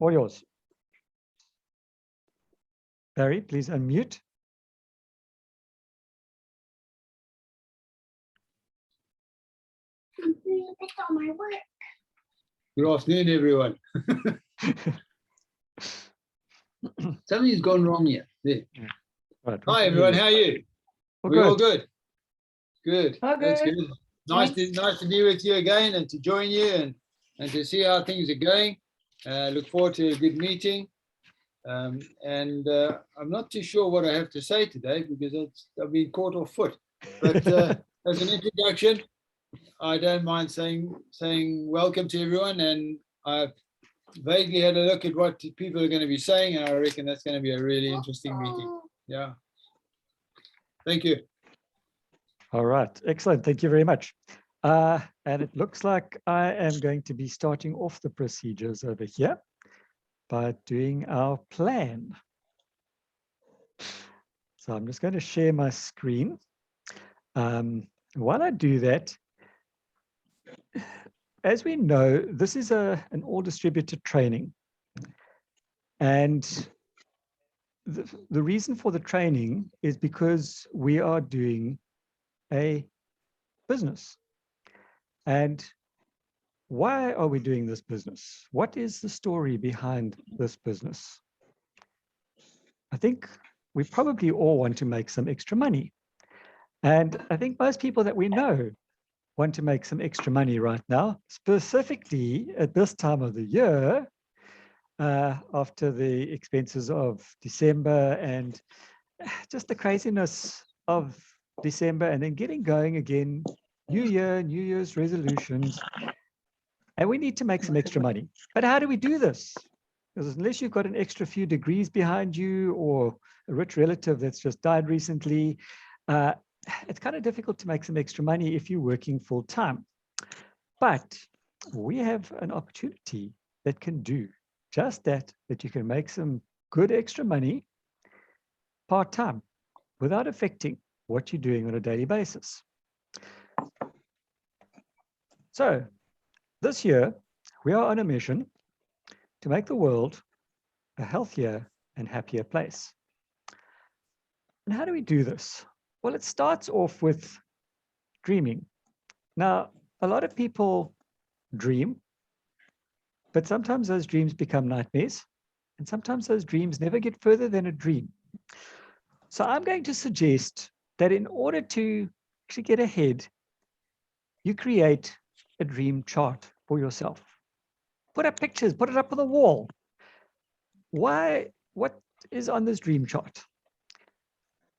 All yours. Barry, please unmute. I'm doing a bit on my work. Good afternoon, everyone. Something's gone wrong here. There. Right, Hi, everyone. How are you? Well, We all good. good? Good. That's good. Nice to be with you again and to join you and to see how things are going. Look forward to a good meeting. I'm not too sure what I have to say today because I've been caught off foot. But as an introduction, I don't mind saying welcome to everyone, and I've vaguely had a look at what people are going to be saying, and I reckon that's going to be a really interesting meeting. Yeah. Thank you. All right, excellent. Thank you very much. And it looks like I am going to be starting off the procedures over here by doing our plan. So I'm just going to share my screen. While I do that, as we know, this is an all-distributed training. And the reason for the training is because we are doing a business. And why are we doing this business? What is the story behind this business? I think we probably all want to make some extra money. And I think most people that we know want to make some extra money right now, specifically at this time of the year, after the expenses of December and just the craziness of December, and then getting going again, New Year, New Year's resolutions, and we need to make some extra money. But how do we do this? Because unless you've got an extra few degrees behind you or a rich relative that's just died recently, it's kind of difficult to make some extra money if you're working full time. But we have an opportunity that can do just that you can make some good extra money part-time without affecting what you're doing on a daily basis. So this year, we are on a mission to make the world a healthier and happier place. And how do we do this? Well, it starts off with dreaming. Now, a lot of people dream, but sometimes those dreams become nightmares, and sometimes those dreams never get further than a dream. So I'm going to suggest that in order to actually get ahead, you create a dream chart for yourself. Put up pictures, put it up on the wall. Why? What is on this dream chart?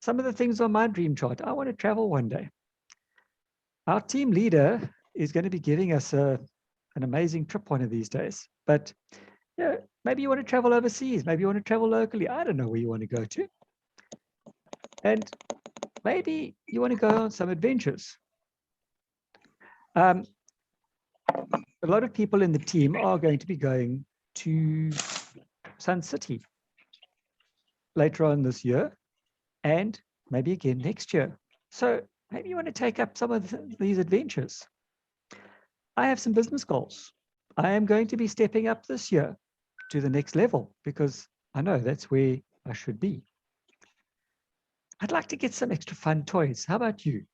Some of the things on my dream chart. I want to travel one day. Our team leader is going to be giving us an amazing trip one of these days. But yeah, maybe you want to travel overseas. Maybe you want to travel locally. I don't know where you want to go to. And maybe you want to go on some adventures. A lot of people in the team are going to be going to Sun City later on this year and maybe again next year. So maybe you want to take up some of these adventures. I have some business goals. I am going to be stepping up this year to the next level because I know that's where I should be. I'd like to get some extra fun toys. How about you?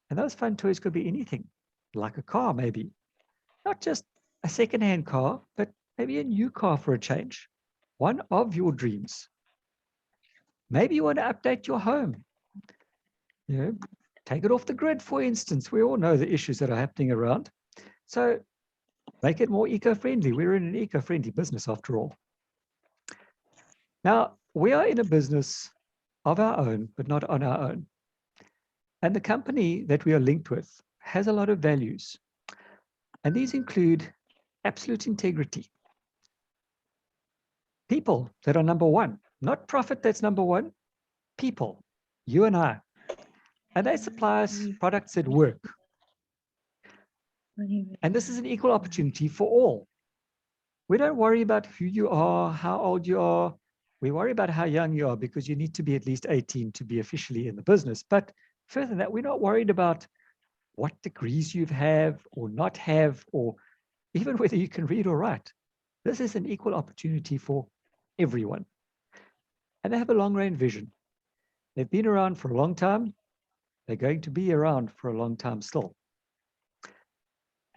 And those fun toys could be anything, like a car maybe. Not just a second-hand car, but maybe a new car for a change. One of your dreams. Maybe you want to update your home. You know, take it off the grid, for instance. We all know the issues that are happening around. So make it more eco-friendly. We're in an eco-friendly business after all. Now, we are in a business of our own, but not on our own. And the company that we are linked with has a lot of values. And these include absolute integrity. People that are number one, not profit that's number one, people, you and I. And they supply us products that work. And this is an equal opportunity for all. We don't worry about who you are, how old you are. We worry about how young you are because you need to be at least 18 to be officially in the business. But further than that, we're not worried about what degrees you have or not have, or even whether you can read or write. This is an equal opportunity for everyone. And they have a long-range vision. They've been around for a long time. They're going to be around for a long time still.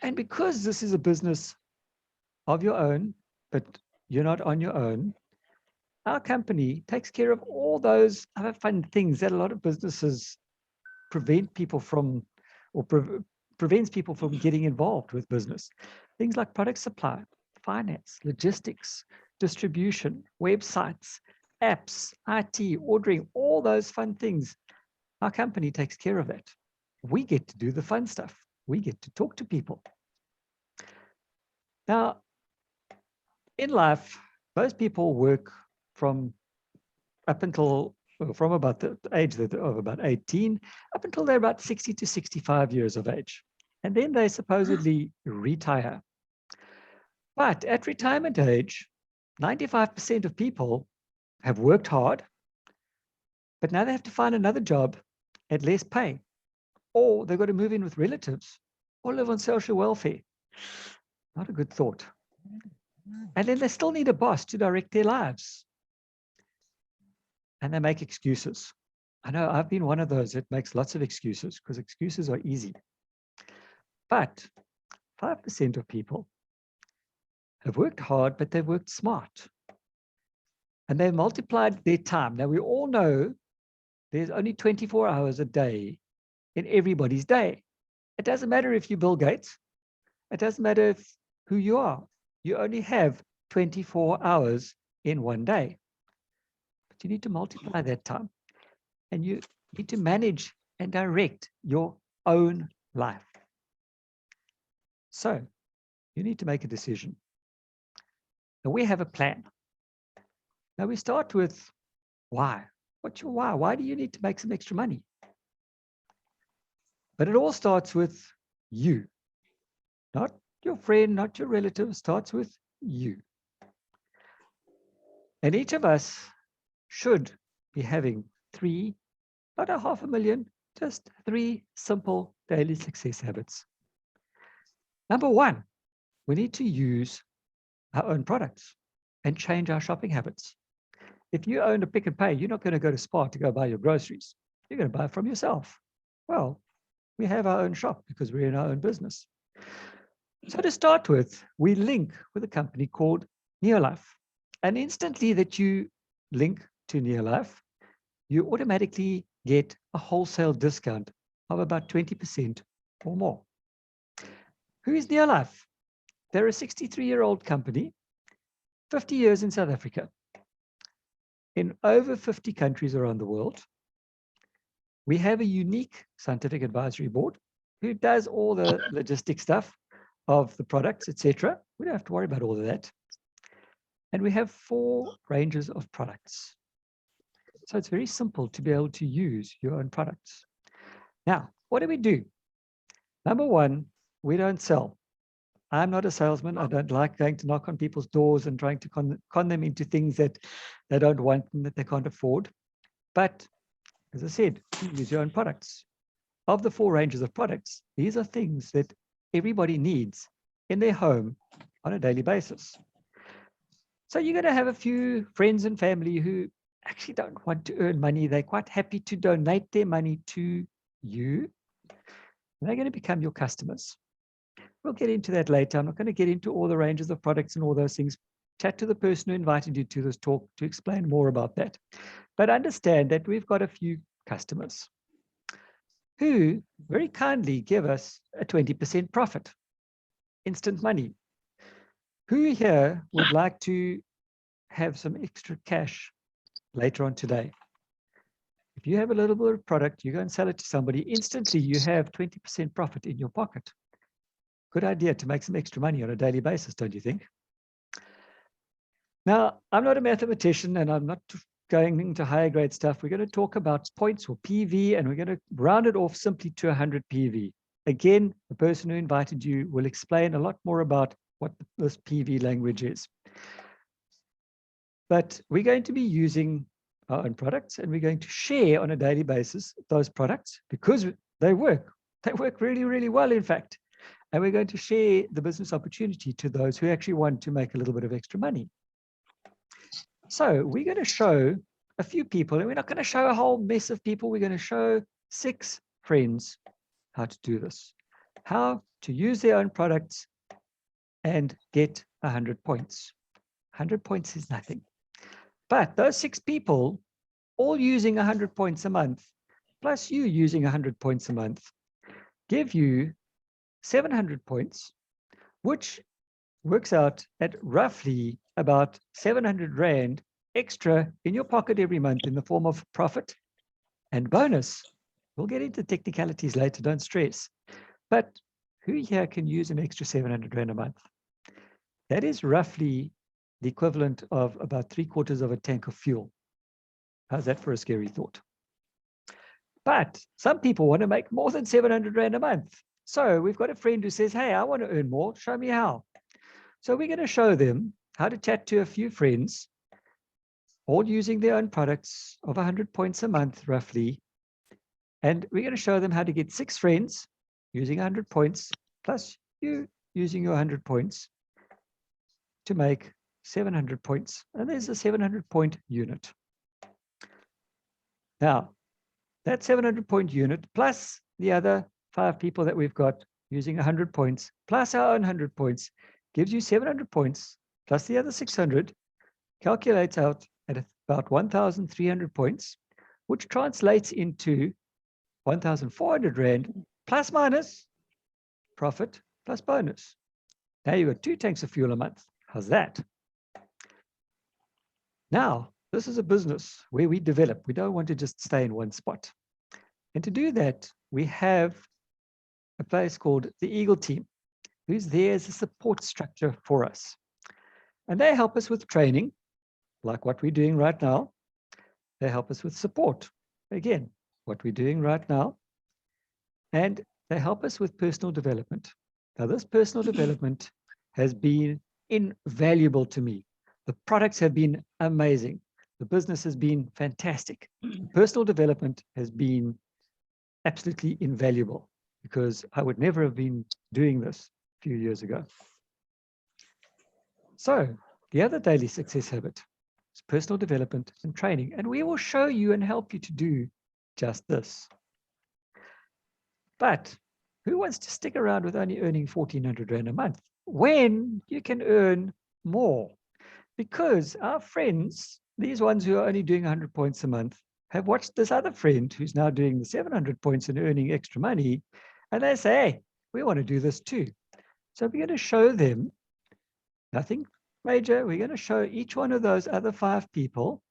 And because this is a business of your own, but you're not on your own, our company takes care of all those other fun things that a lot of businesses prevent people from, or prevents people from getting involved with business. Things like product supply, finance, logistics, distribution, websites, apps, IT, ordering, all those fun things. Our company takes care of that. We get to do the fun stuff. We get to talk to people. Now, in life, most people work from about the age of about 18 up until they're about 60 to 65 years of age. And then they supposedly retire. But at retirement age, 95% of people have worked hard, but now they have to find another job at less pay, or they've got to move in with relatives or live on social welfare. Not a good thought. And then they still need a boss to direct their lives. And they make excuses. I know I've been one of those that makes lots of excuses because excuses are easy. But 5% of people have worked hard, but they've worked smart. And they've multiplied their time. Now, we all know there's only 24 hours a day in everybody's day. It doesn't matter if you're Bill Gates. It doesn't matter who you are. You only have 24 hours in one day. But you need to multiply that time. And you need to manage and direct your own life. So you need to make a decision. Now we have a plan. Now we start with why. What's your why? Why do you need to make some extra money? But it all starts with you. Not your friend, not your relative. It starts with you. And each of us should be having 3, not 500,000, just 3 simple daily success habits. Number 1, we need to use our own products and change our shopping habits. If you own a Pick and Pay, you're not going to go to Spar to go buy your groceries. You're going to buy from yourself. Well, we have our own shop because we're in our own business. So to start with, we link with a company called Neolife. And instantly that you link to Neolife, you automatically get a wholesale discount of about 20% or more. Who is Neolife? They're a 63-year-old company, 50 years in South Africa, in over 50 countries around the world. We have a unique scientific advisory board who does all the logistic stuff of the products, etc. We don't have to worry about all of that. And we have 4 ranges of products. So it's very simple to be able to use your own products. Now, what do? Number 1, we don't sell. I'm not a salesman. I don't like going to knock on people's doors and trying to con them into things that they don't want and that they can't afford. But as I said, use your own products. Of the 4 ranges of products, these are things that everybody needs in their home on a daily basis. So you're going to have a few friends and family who actually don't want to earn money. They're quite happy to donate their money to you. And they're going to become your customers. We'll get into that later. I'm not going to get into all the ranges of products and all those things. Chat to the person who invited you to this talk to explain more about that. But understand that we've got a few customers who very kindly give us a 20% profit, instant money. Who here would like to have some extra cash later on today? If you have a little bit of product, you go and sell it to somebody, instantly you have 20% profit in your pocket. Good idea to make some extra money on a daily basis, don't you think? Now, I'm not a mathematician and I'm not going into higher grade stuff. We're going to talk about points or PV, and we're going to round it off simply to 100 PV. Again, the person who invited you will explain a lot more about what this PV language is. But we're going to be using our own products, and we're going to share on a daily basis those products because they work. They work really, really well, in fact. And we're going to share the business opportunity to those who actually want to make a little bit of extra money. So we're going to show a few people, and we're not going to show a whole mess of people. We're going to show 6 friends how to do this, how to use their own products and get 100 points. 100 points is nothing. But those 6 people, all using 100 points a month, plus you using 100 points a month, give you 700 points, which works out at roughly about 700 Rand extra in your pocket every month in the form of profit and bonus. We'll get into technicalities later, don't stress. But who here can use an extra 700 Rand a month? That is roughly the equivalent of about 3/4 of a tank of fuel. How's that for a scary thought? But some people want to make more than 700 Rand a month. So we've got a friend who says, hey, I want to earn more. Show me how. So we're going to show them how to chat to a few friends, all using their own products of 100 points a month, roughly. And we're going to show them how to get 6 friends using 100 points, plus you using your 100 points to make 700 points. And there's a 700-point unit. Now, that 700-point unit, plus the other 5 people that we've got using 100 points, plus our own 100 points, gives you 700 points, plus the other 600, calculates out at about 1,300 points, which translates into 1,400 Rand, plus minus profit, plus bonus. Now you've got 2 tanks of fuel a month. How's that? Now, this is a business where we develop. We don't want to just stay in one spot. And to do that, we have a place called the Eagle team, who's there as a support structure for us. And they help us with training, like what we're doing right now. They help us with support, again, what we're doing right now. And they help us with personal development. Now, this personal development has been invaluable to me. The products have been amazing. The business has been fantastic. Personal development has been absolutely invaluable because I would never have been doing this a few years ago. So the other daily success habit is personal development and training. And we will show you and help you to do just this. But who wants to stick around with only earning 1,400 Rand a month when you can earn more? Because our friends, these ones who are only doing 100 points a month, have watched this other friend who's now doing the 700 points and earning extra money. And they say, hey, we want to do this too. So we're going to show them nothing major. We're going to show each one of those other 5 people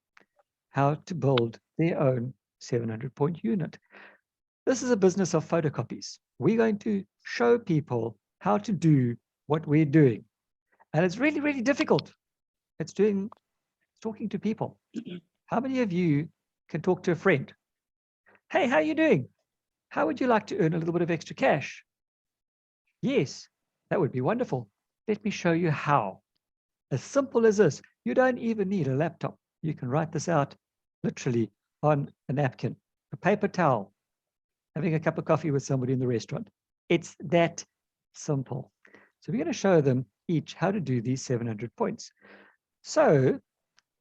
how to build their own 700-point unit. This is a business of photocopies. We're going to show people how to do what we're doing. And it's really, really difficult. It's talking to people. How many of you can talk to a friend? Hey, how are you doing? How would you like to earn a little bit of extra cash? Yes, that would be wonderful. Let me show you how. As simple as this. You don't even need a laptop. You can write this out literally on a napkin, a paper towel, having a cup of coffee with somebody in the restaurant. It's that simple. So we're going to show them each how to do these 700 points. So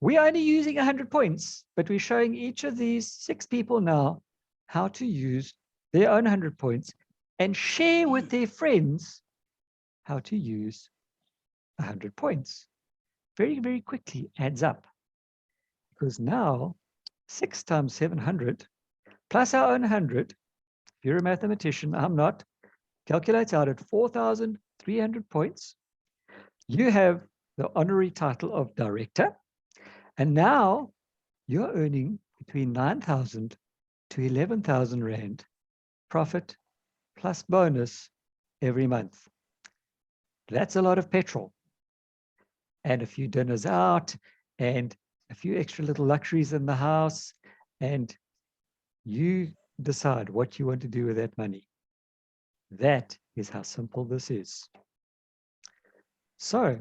we're only using 100 points, but we're showing each of these 6 people now how to use their own 100 points and share with their friends how to use 100 points. Very, very quickly adds up. Because now 6 times 700 plus our own 100, if you're a mathematician, I'm not, calculates out at 4,300 points. You have the honorary title of director. And now you're earning between 9,000 to 11,000 Rand profit plus bonus every month. That's a lot of petrol and a few dinners out and a few extra little luxuries in the house. And you decide what you want to do with that money. That is how simple this is. So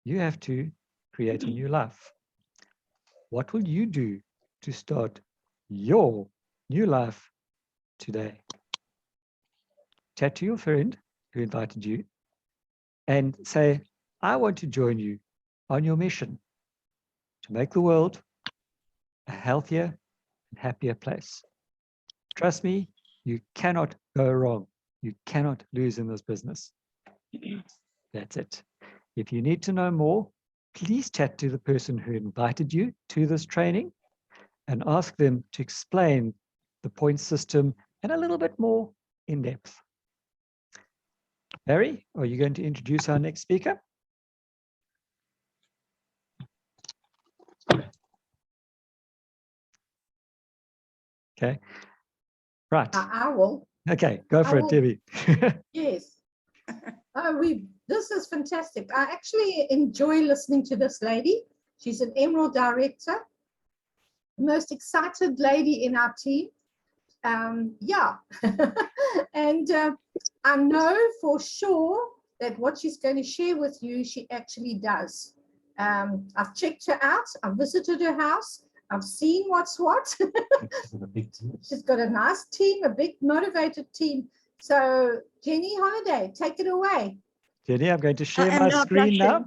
you have to create a new life. What will you do to start your new life today? Chat to your friend who invited you and say, I want to join you on your mission to make the world a healthier and happier place. Trust me, you cannot go wrong. You cannot lose in this business. That's it. If you need to know more, please chat to the person who invited you to this training and ask them to explain the point system and a little bit more in depth. Barry, are you going to introduce our next speaker? Okay, right. I will. Okay, go for it, Debbie. Yes. This is fantastic. I actually enjoy listening to this lady. She's an Emerald director, most excited lady in our team. Yeah. And I know for sure that what she's going to share with you, she actually does. I've checked her out. I've visited her house. I've seen what's what. She's got a nice team, a big motivated team. So Jenny Holiday, take it away. Jenny, I'm going to share my screen now.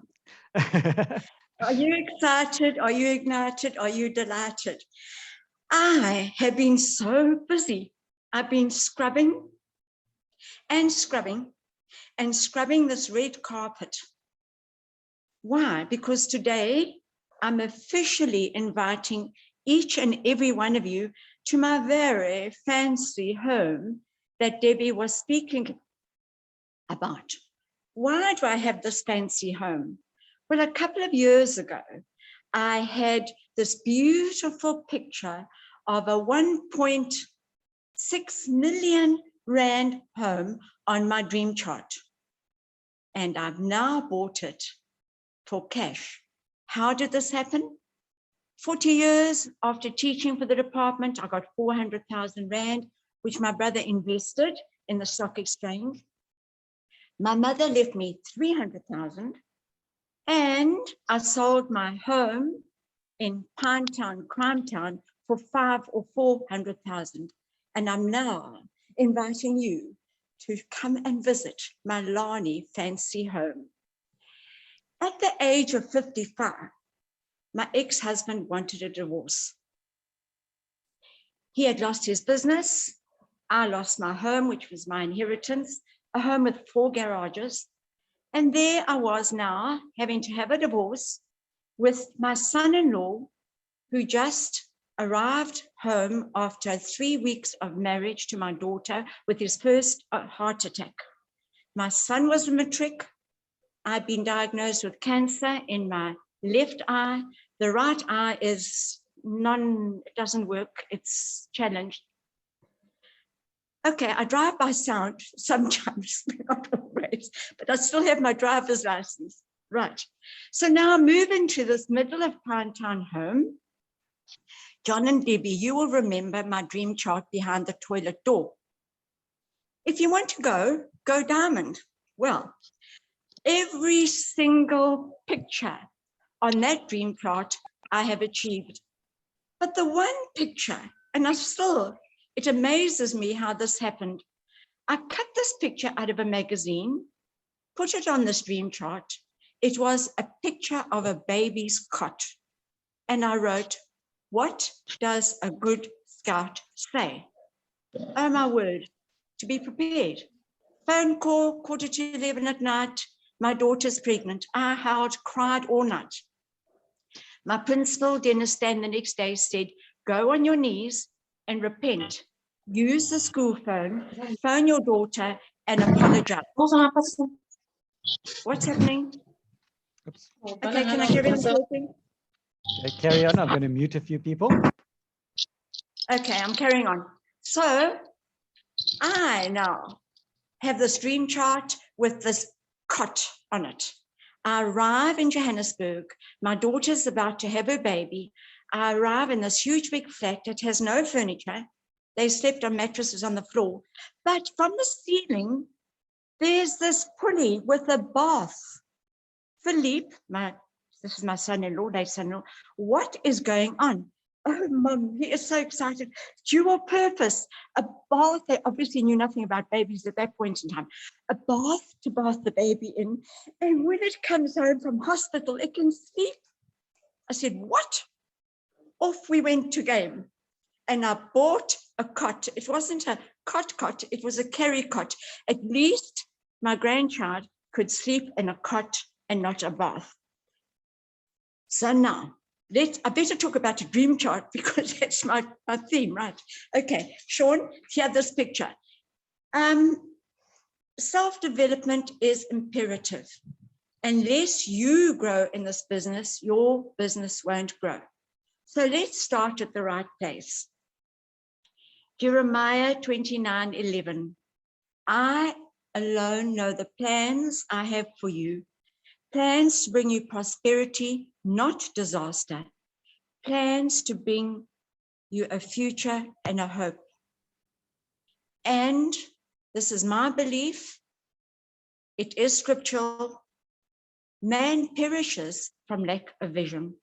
Are you excited? Are you ignited? Are you delighted? I have been so busy. I've been scrubbing and scrubbing and scrubbing this red carpet. Why? Because today I'm officially inviting each and every one of you to my very fancy home that Debbie was speaking about. Why do I have this fancy home? Well, a couple of years ago, I had this beautiful picture of a 1.6 million rand home on my dream chart. And I've now bought it for cash. How did this happen? 40 years after teaching for the department, I got 400,000 rand, which my brother invested in the stock exchange. My mother left me 300,000, and I sold my home in Pinetown, Crime Town, for 500,000 or 400,000. And I'm now inviting you to come and visit my Lani fancy home. At the age of 55, my ex-husband wanted a divorce. He had lost his business. I lost my home, which was my inheritance, a home with 4 garages. And there I was now having to have a divorce with my son-in-law, who just arrived home after 3 weeks of marriage to my daughter with his first heart attack. My son was a matric. I've been diagnosed with cancer in my left eye. The right eye is it doesn't work. It's challenged. Okay, I drive by sound sometimes, not always, but I still have my driver's license. Right. So now I move into this middle of Pinetown home. John and Debbie, you will remember my dream chart behind the toilet door. If you want to go diamond. Well, every single picture on that dream chart I have achieved. But the one picture, and it amazes me how this happened. I cut this picture out of a magazine, put it on this dream chart. It was a picture of a baby's cot. And I wrote, what does a good scout say? Oh my word, to be prepared. Phone call, 11:15 at night. My daughter's pregnant. I howled, cried all night. My principal, Dennis Stan, the next day said, go on your knees and repent. Use the school phone your daughter and apologize. What's happening? Oops. Okay, can I carry on talking? Okay, carry on. I'm going to mute a few people. Okay, I'm carrying on. So I now have this dream chart with this cot on it. I arrive in Johannesburg. My daughter's about to have her baby. I arrive in this huge big flat. It has no furniture. They slept on mattresses on the floor. But from the ceiling, there's this pulley with a bath. Philippe, this is my son-in-law, late son-in-law, what is going on? Oh, Mum, he is so excited. Dual purpose, a bath. They obviously knew nothing about babies at that point in time. A bath to bath the baby in. And when it comes home from hospital, it can sleep. I said, what? Off we went to game. And I bought a cot. It wasn't a cot, it was a carry cot. At least my grandchild could sleep in a cot and not a bath. So now, I better talk about a dream chart because that's my theme, right? Okay, Sean, here this picture. Self-development is imperative. Unless you grow in this business, your business won't grow. So let's start at the right place. Jeremiah 29:11. I alone know the plans I have for you, plans to bring you prosperity, not disaster, plans to bring you a future and a hope. And this is my belief, it is scriptural, man perishes from lack of vision.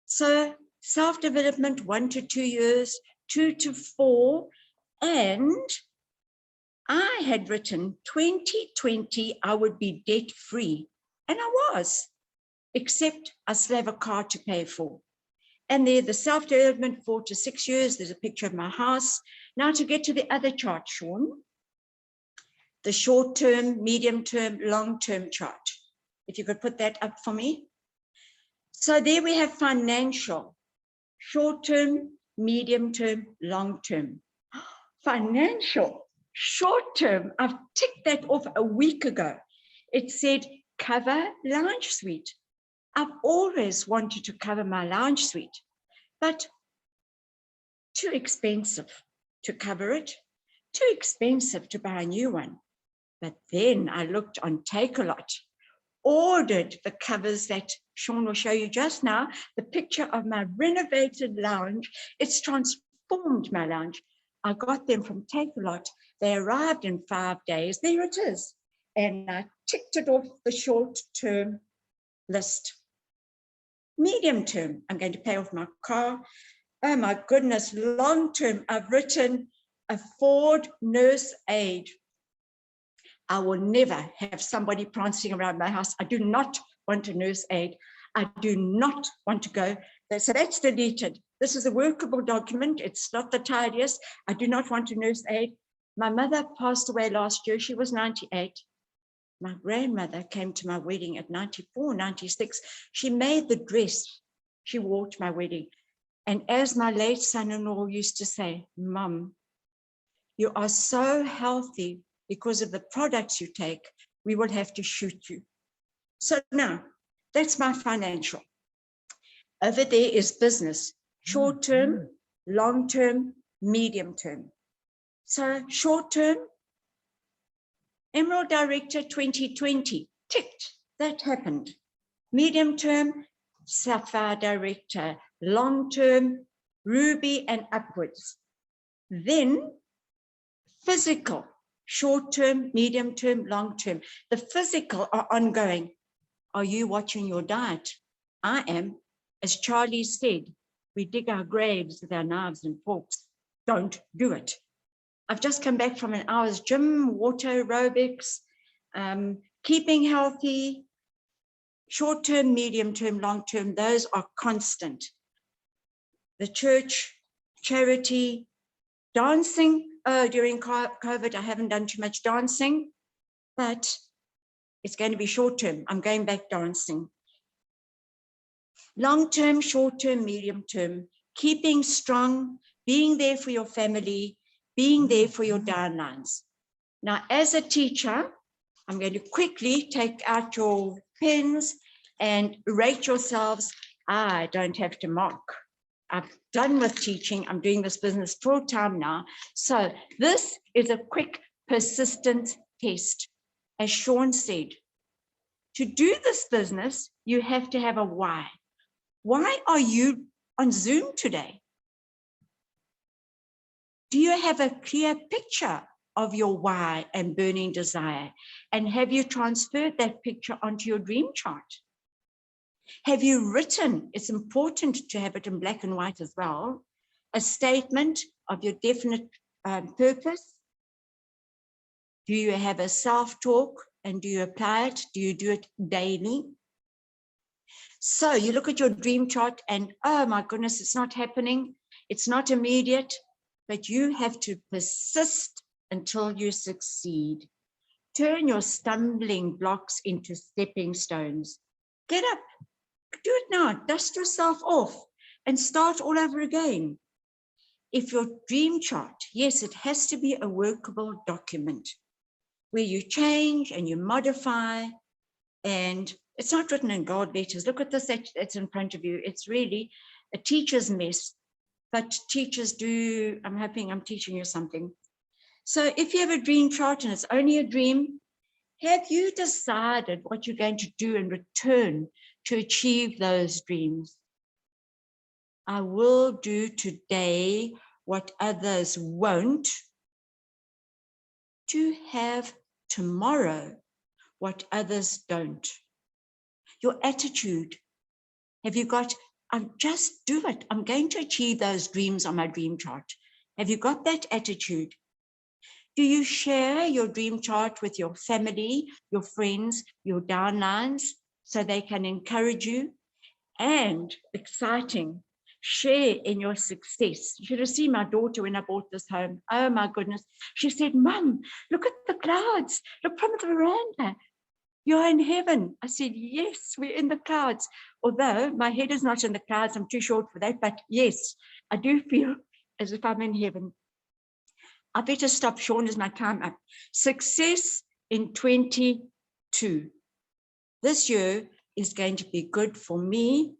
So self-development 1 to 2 years, 2 to 4, and I had written 2020, I would be debt free. And I was, except I still have a car to pay for. And there, the self-development 4 to 6 years, there's a picture of my house. Now to get to the other chart, Sean, the short-term, medium-term, long-term chart. If you could put that up for me. So there we have financial, short-term, medium-term, long-term. Financial, short-term, I've ticked that off a week ago. It said cover lounge suite. I've always wanted to cover my lounge suite, but too expensive to cover it, too expensive to buy a new one. But then I looked on Takealot, ordered the covers that Sean will show you just now, the picture of my renovated lounge. It's transformed my lounge. I got them from Takealot. They arrived in 5 days. There it is. And I ticked it off the short-term list. Medium term, I'm going to pay off my car. Oh my goodness, long term, I've written afford nurse aid. I will never have somebody prancing around my house. I do not want a nurse aid. I do not want to go. So that's deleted. This is a workable document. It's not the tidiest. I do not want a nurse aid. My mother passed away last year. She was 98. My grandmother came to my wedding at 94, 96. She made the dress she wore to my wedding. And as my late son-in-law used to say, Mum, you are so healthy because of the products you take, we will have to shoot you. So now, that's my financial. Over there is business, short-term, long-term, medium-term. So short-term, Emerald Director 2020, ticked, that happened. Medium-term, Sapphire Director, long-term, Ruby and upwards. Then physical, short-term, medium-term, long-term. The physical are ongoing. Are you watching your diet? I am. As Charlie said, we dig our graves with our knives and forks. Don't do it. I've just come back from an hour's gym, water aerobics, keeping healthy, short-term, medium-term, long-term, those are constant. The church, charity, dancing. During COVID, I haven't done too much dancing, but it's going to be short-term. I'm going back dancing. Long-term, short-term, medium-term, keeping strong, being there for your family, being there for your downlines. Now, as a teacher, I'm going to quickly take out your pens and rate yourselves. I don't have to mark. I've done with teaching. I'm doing this business full time now. So this is a quick persistence test. As Sean said, to do this business, you have to have a why. Why are you on Zoom today? Do you have a clear picture of your why and burning desire? And have you transferred that picture onto your dream chart? Have you written, it's important to have it in black and white as well, a statement of your definite purpose? Do you have a self-talk and do you apply it? Do you do it daily? So you look at your dream chart and, oh my goodness, it's not happening. It's not immediate, but you have to persist until you succeed. Turn your stumbling blocks into stepping stones. Get up, do it now, dust yourself off and start all over again. If your dream chart, yes, it has to be a workable document where you change and you modify, and it's not written in gold letters. Look at this, that's in front of you. It's really a teacher's mess, but teachers do, I'm hoping I'm teaching you something. So if you have a dream chart and it's only a dream, have you decided what you're going to do in return to achieve those dreams? I will do today what others won't, to have tomorrow what others don't. Your attitude. Have you got, I'll just do it. I'm going to achieve those dreams on my dream chart. Have you got that attitude? Do you share your dream chart with your family, your friends, your downlines, so they can encourage you? And exciting, share in your success. You should have seen my daughter when I bought this home. Oh my goodness. She said, Mum, look at the clouds. Look from the veranda. You're in heaven. I said, yes, we're in the clouds. Although my head is not in the clouds, I'm too short for that. But yes, I do feel as if I'm in heaven. I better stop, Sean, is my time up. Success in 22. This year is going to be good for me,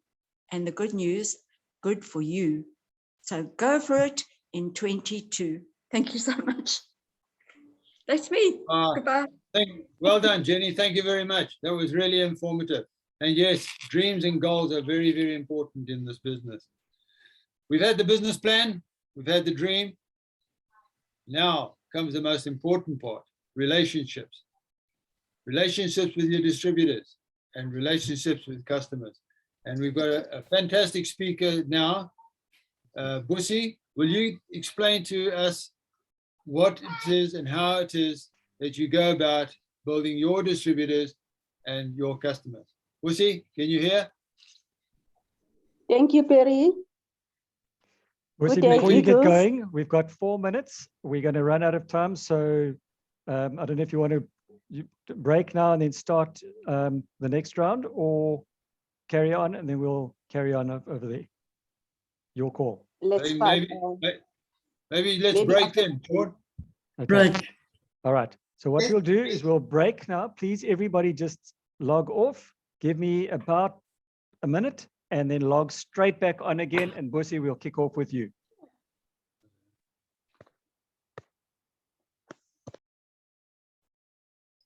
and the good news, good for you. So go for it in 22. Thank you so much. That's me. Goodbye. Well done, Jenny. Thank you very much. That was really informative. And yes, dreams and goals are very, very important in this business. We've had the business plan. We've had the dream. Now comes the most important part, relationships. Relationships with your distributors and relationships with customers. And we've got a fantastic speaker now. Busi, will you explain to us what it is and how it is that you go about building your distributors and your customers? Busi, can you hear? Thank you, Perry. Busi, day, before you get Eagles. going, we've got 4 minutes. We're going to run out of time. So I don't know if you want to break now and then start the next round, or carry on and then we'll carry on over there. Your call. Let's Maybe let's maybe break after- then, Sean. Okay. Right. All right. So what we'll do is we'll break now. Please, everybody just log off. Give me about a minute and then log straight back on again. And Busi, we'll kick off with you.